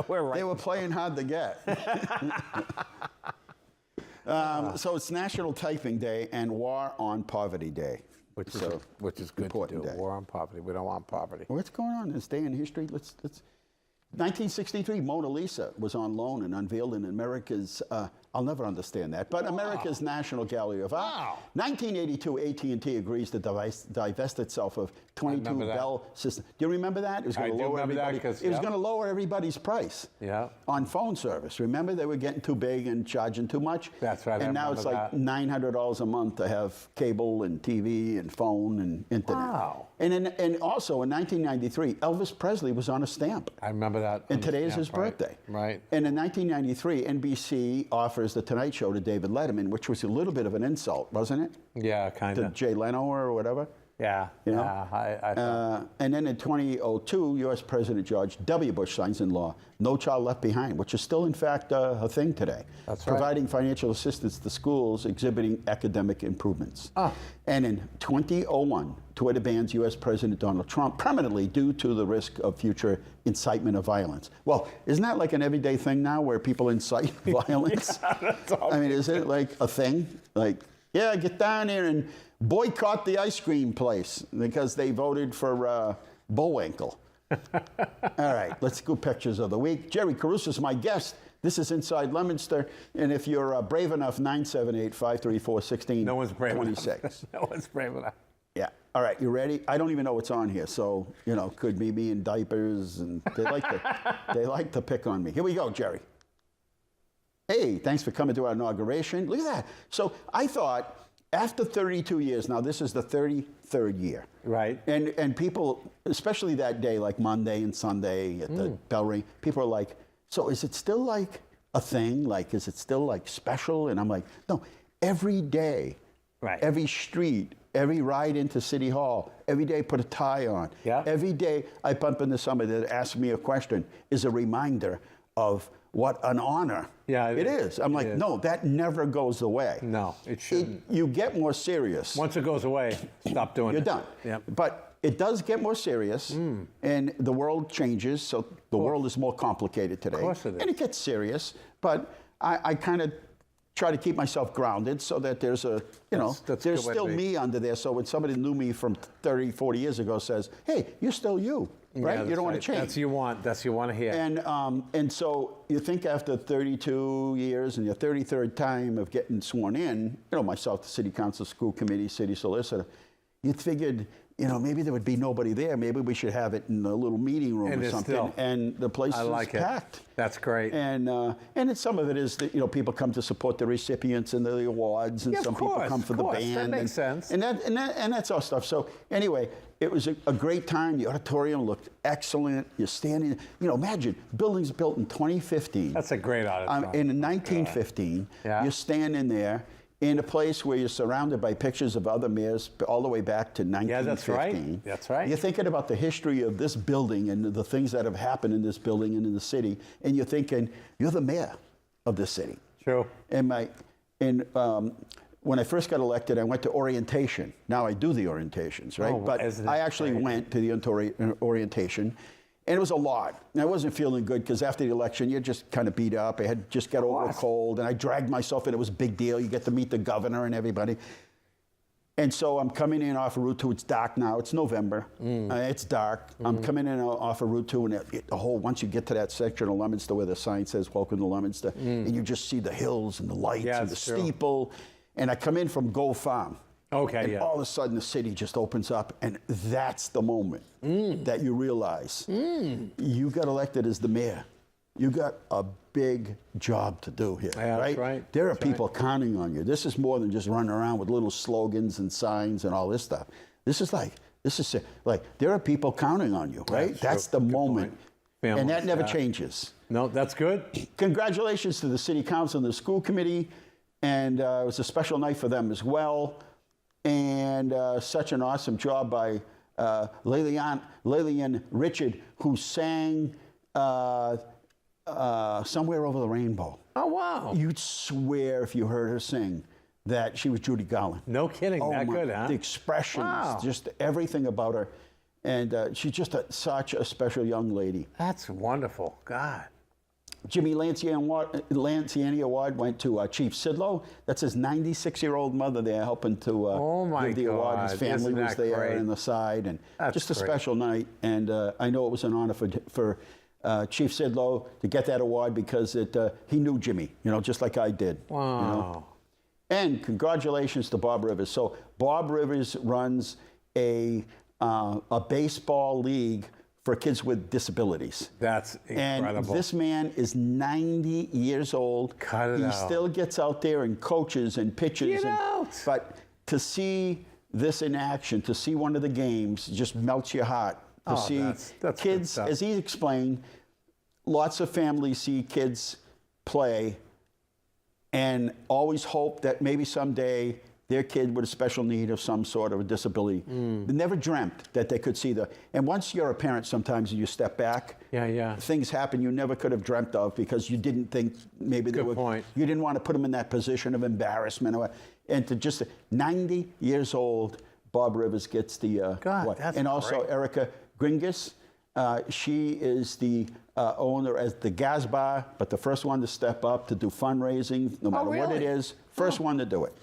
We're right. They were playing hard to get. So it's National Typing Day and War on Poverty Day. Which is good to do. Important day. War on poverty. We don't want poverty. What's going on in this day in history? Let's 1963, Mona Lisa was on loan and unveiled in America's, I'll never understand that, but America's National Gallery of Art. Wow. 1982, AT&T agrees to divest itself of 22 Bell systems. Do you remember that? It was going to lower everybody. It was going to lower everybody's price on phone service. Remember, they were getting too big and charging too much? That's right. And now it's like $900 a month to have cable and TV and phone and internet. Wow. And also in 1993, Elvis Presley was on a stamp. I remember that. And today is his birthday. Right. And in 1993, NBC offers The Tonight Show to David Letterman, which was a little bit of an insult, wasn't it? Yeah, kind To of. Jay Leno or whatever. Yeah. You know? Yeah. I thought. And then in 2002, U.S. President George W. Bush signs in law No Child Left Behind, which is still, in fact, a thing today. That's right. Providing financial assistance to schools exhibiting academic improvements. And in 2001, Twitter bans U.S. President Donald Trump permanently due to the risk of future incitement of violence. Well, isn't that like an everyday thing now where people incite violence? I mean, is it like a thing? Like, yeah, get down here and boycott the ice cream place because they voted for Bullwinkle. All right, let's go pictures of the week. Jerry Caruso is my guest. This is Inside Leominster. And if you're brave enough, 978-534-1626. No one's brave enough. No one's brave enough. Yeah. All right, you ready? I don't even know what's on here, so, you know, could be me in diapers, and they like to pick on me. Here we go, Jerry. Hey, thanks for coming to our inauguration. Look at that. So I thought, after 32 years, now this is the 33rd year. Right. And people, especially that day, like Monday and Sunday at the bell ring, people are like, so is it still like a thing? Like, is it still like special? And I'm like, no, every day, every street, every ride into City Hall, every day put a tie on. Yeah. Every day I bump into somebody that asks me a question is a reminder of what an honor it is. I'm like, no, that never goes away. No, it shouldn't. You get more serious. Once it goes away, stop doing it. You're done. Yep. But it does get more serious, and the world changes, so the world is more complicated today. Of course it is. And it gets serious, but I kind of try to keep myself grounded so that there's a, you know, there's still me under there. So when somebody knew me from 30, 40 years ago says, hey, you're still you, right? Yeah, you don't want to change. That's what you want. That's what you want to hear. And so you think after 32 years and your 33rd time of getting sworn in, you know, myself, the city council, school committee, city solicitor, you figured, you know, maybe there would be nobody there. Maybe we should have it in a little meeting room or something. And the place is packed. That's great. And some of it is that, you know, people come to support the recipients and the awards, and some people come for the band. That makes sense. And that's our stuff. So anyway, it was a great time. The auditorium looked excellent. You're standing, you know, imagine, building's built in 2015. That's a great auditorium. In 1915, you're standing there in a place where you're surrounded by pictures of other mayors all the way back to 1915. Yeah, that's right. That's right. You're thinking about the history of this building and the things that have happened in this building and in the city, and you're thinking, you're the mayor of this city. True. And when I first got elected, I went to orientation. Now I do the orientations, right? But I actually went to the orientation. And it was a lot. And I wasn't feeling good because after the election, you're just kind of beat up. I had just got over a cold, and I dragged myself in. It was a big deal. You get to meet the governor and everybody. And so I'm coming in off of Route 2. It's dark now. It's November. It's dark. I'm coming in off of Route 2, and once you get to that section of Leominster where the sign says, "Welcome to Leominster," and you just see the hills and the lights and the steeple. And I come in from Go Farm. Okay, and all of a sudden the city just opens up, and that's the moment that you realize you got elected as the mayor. You got a big job to do here, yeah, right? That's right? There are people counting on you. This is more than just running around with little slogans and signs and all this stuff. This is like there are people counting on you, right? That's the moment. And that never changes. No, that's good. Congratulations to the city council and the school committee. And it was a special night for them as well. And such an awesome job by Lillian Richard, who sang Somewhere Over the Rainbow. Oh, wow. You'd swear if you heard her sing that she was Judy Garland. No kidding. That good, huh? The expressions, just everything about her. And she's just such a special young lady. That's wonderful. God. Jimmy Lanciani Award went to Chief Sidlow. That's his 96-year-old mother there helping to give the award. His family was there on the side. And just a special night. And I know it was an honor for Chief Sidlow to get that award because he knew Jimmy, just like I did. Wow. And congratulations to Bob Rivers. So Bob Rivers runs a baseball league for kids with disabilities. That's incredible. And this man is 90 years old. Cut it out. He still gets out there and coaches and pitches. Get out. But to see this in action, to see one of the games, just melts your heart. To see that's kids, as he explained, lots of families see kids play and always hope that maybe someday their kid with a special need of some sort of a disability. They never dreamt that they could see and once you're a parent, sometimes you step back. Yeah. Things happen you never could have dreamt of because you didn't think maybe they Good point. You didn't want to put them in that position of embarrassment. And to just 90 years old, Bob Rivers gets the God, that's and also great. Erica Gringus. She is the owner as the Gas Bar, but the first one to step up to do fundraising, no matter what it really? is. First one to do it.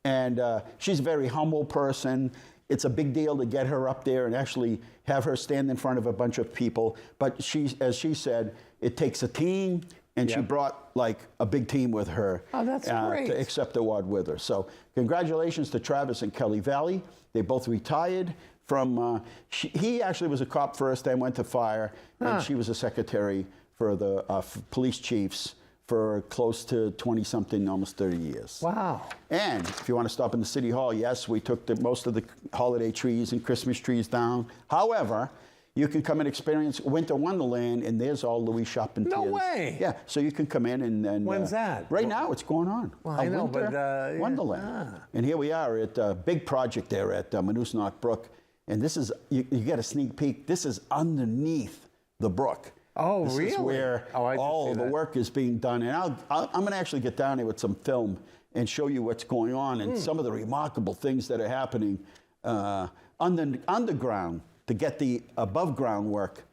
And she's a very humble person. It's a big deal to get her up there and actually have her stand in front of a bunch of people. But as she said, it takes a team, and she brought like a big team with her great. to accept the award with her. So congratulations to Travis and Kelly Valley. They both retired from, he actually was a cop first, then went to fire, and she was a secretary for the police chiefs for close to 20-something, almost 30 years. Wow. And if you want to stop in the City Hall, yes, we took most of the holiday trees and Christmas trees down. However, you can come and experience Winter Wonderland, and there's all Louis shopping No tiers. way. Yeah, so you can come in and When's that? Right now, it's going on. Well, I know, Winter but, yeah. Wonderland. And here we are at a big project there at Monoosnock Brook, and this is you get a sneak peek. This is underneath the brook. Oh, this really? is where I just all see the that. work is being done. And I'm going to actually get down there with some film and show you what's going on and some of the remarkable things that are happening underground to get the above ground work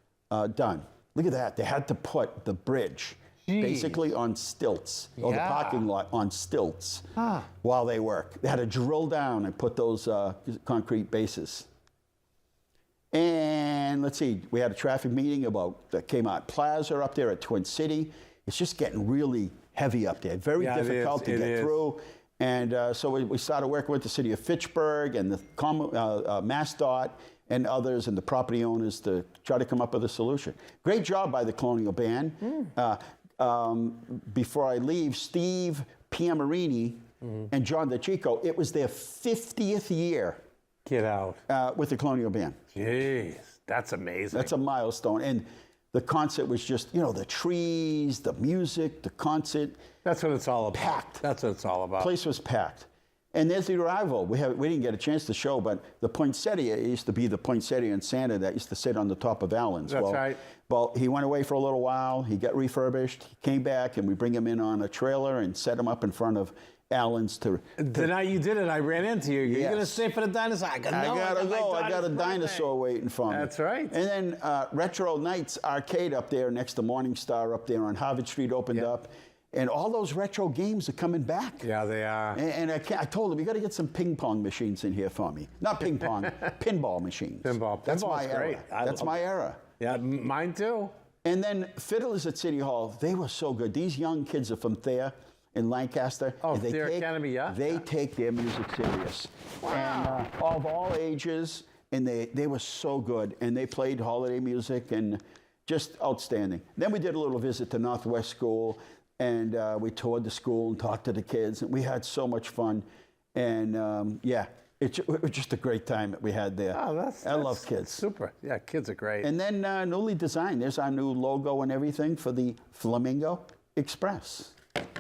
done. Look at that. They had to put the bridge basically on stilts, or the parking lot on stilts while they work. They had to drill down and put those concrete bases. And let's see, we had a traffic meeting about the Kmart Plaza up there at Twin City. It's just getting really heavy up there, very difficult to get through. And so we started working with the city of Fitchburg and the MassDOT and others and the property owners to try to come up with a solution. Great job by the Colonial Band. Before I leave, Steve Piamarini and John DeChico, it was their 50th year. Get out. With the Colonial Band. Jeez, that's amazing. That's a milestone. And the concert was just, the trees, the music, the concert. That's what it's all about. Packed. That's what it's all about. Place was packed. And there's the arrival. We didn't get a chance to show, but the poinsettia used to be the poinsettia in Santa that used to sit on the top of Allen's. That's right. Well, he went away for a little while. He got refurbished. He came back, and we bring him in on a trailer and set him up in front of Allen's to The night you did it, I ran into you. You're Yes. going to stay for the dinosaur? I gotta go. I got a dinosaur waiting for me. That's right. And then Retro Nights Arcade up there next to Morningstar up there on Harvard Street opened up. And all those retro games are coming back. Yeah, they are. And I told him, you got to get some ping pong machines in here for me. Not ping pong, pinball machines. Pinball. That's Pinball's my era. great. That's my era. Yeah, mine too. And then Fiddlers at City Hall, they were so good. These young kids are from Thayer in Lancaster. Oh, and Thayer Academy, yeah. They take their music serious. Wow. And of all ages, and they were so good. And they played holiday music and just outstanding. Then we did a little visit to Northwest School, and we toured the school and talked to the kids. And we had so much fun. And it was just a great time that we had there. Oh, I love kids. Super. Yeah, kids are great. And then newly designed, there's our new logo and everything for the Flamingo Express.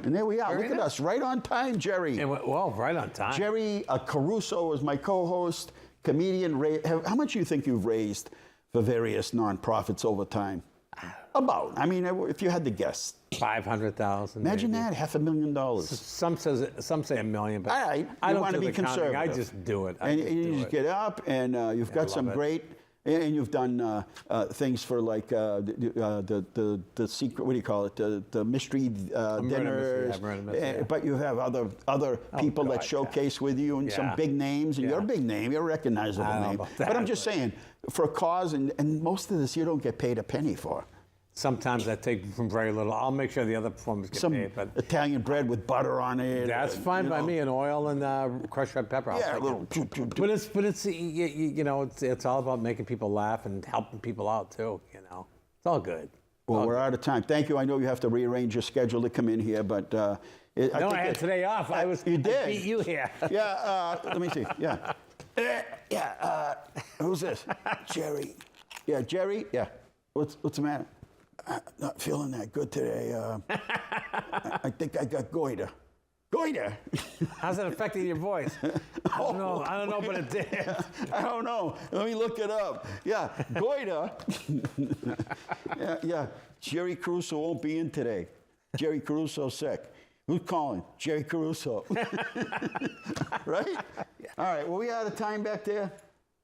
And there we are. Very Look at nice. us, right on time, Jerry. Well, right on time. Jerry Caruso is my co-host, comedian. How much do you think you've raised for various nonprofits over time? About. I mean, if you had to guess. 500,000. Imagine maybe. that, $500,000. Some say $1 million, but All right, I you don't want to do be the counting. conservative. I just do it. And you just get up, and you've got some love it. great, and you've done things for like the secret. What do you call it? The mystery dinners. Yeah. But you have other people that God, showcase with you, and some Yeah. big names. And you're a big name. You're a recognizable I don't know name. about that, But I'm just saying, for a cause, and most of this you don't get paid a penny for. Sometimes I take from very little. I'll make sure the other performers get Some paid. But Italian bread with butter on it. that's fine you by know. me, and oil and crushed red pepper. I'll Yeah, a take little. it. But it's you know it's all about making people laugh and helping people out too. You know, it's all good. Well, we're out of time. Thank you. I know you have to rearrange your schedule to come in here, but No, I had today off. You did. I beat you here. Yeah. Let me see. Yeah. Who's this? Jerry. Yeah, Jerry. Yeah. What's the matter? Not feeling that good today. I think I got goiter. Goiter? How's that affecting your voice? I don't know, but it did. I don't know. Let me look it up. Yeah, goiter. yeah. Jerry Caruso won't be in today. Jerry Caruso's sick. Who's calling? Jerry Caruso. Right? All right. Were we out of time back there?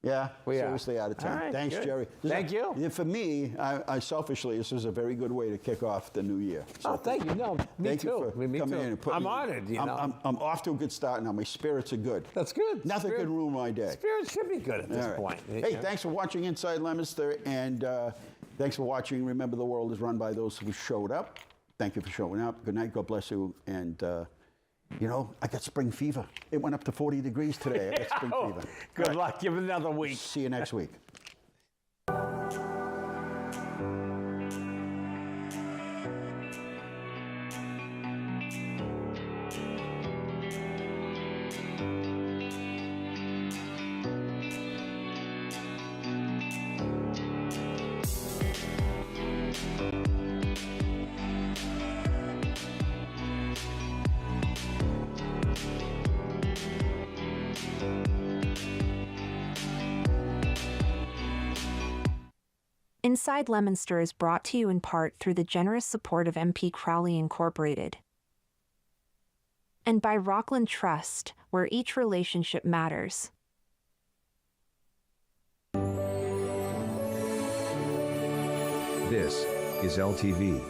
Yeah, We are. seriously out of time. All right, Thanks, good. Jerry. Thank you. Yeah, for me, I selfishly, this is a very good way to kick off the new year. So Oh, thank you. No, me thank too. you for me coming too. in and putting I'm me- honored. You know, I'm off to a good start now. My spirits are good. that's good. Nothing Spirit- could ruin my day. Spirit should be good at this All right. point. Hey, thanks for watching Inside Leominster, and thanks for watching. Remember, the world is run by those who showed up. Thank you for showing up. Good night. God bless you. And, you know, I got spring fever. It went up to 40 degrees today. I got spring Oh, fever. good All right. luck. Give it another week. See you next week. Inside Leominster is brought to you in part through the generous support of MP Crowley Incorporated and by Rockland Trust, where each relationship matters. This is LTV.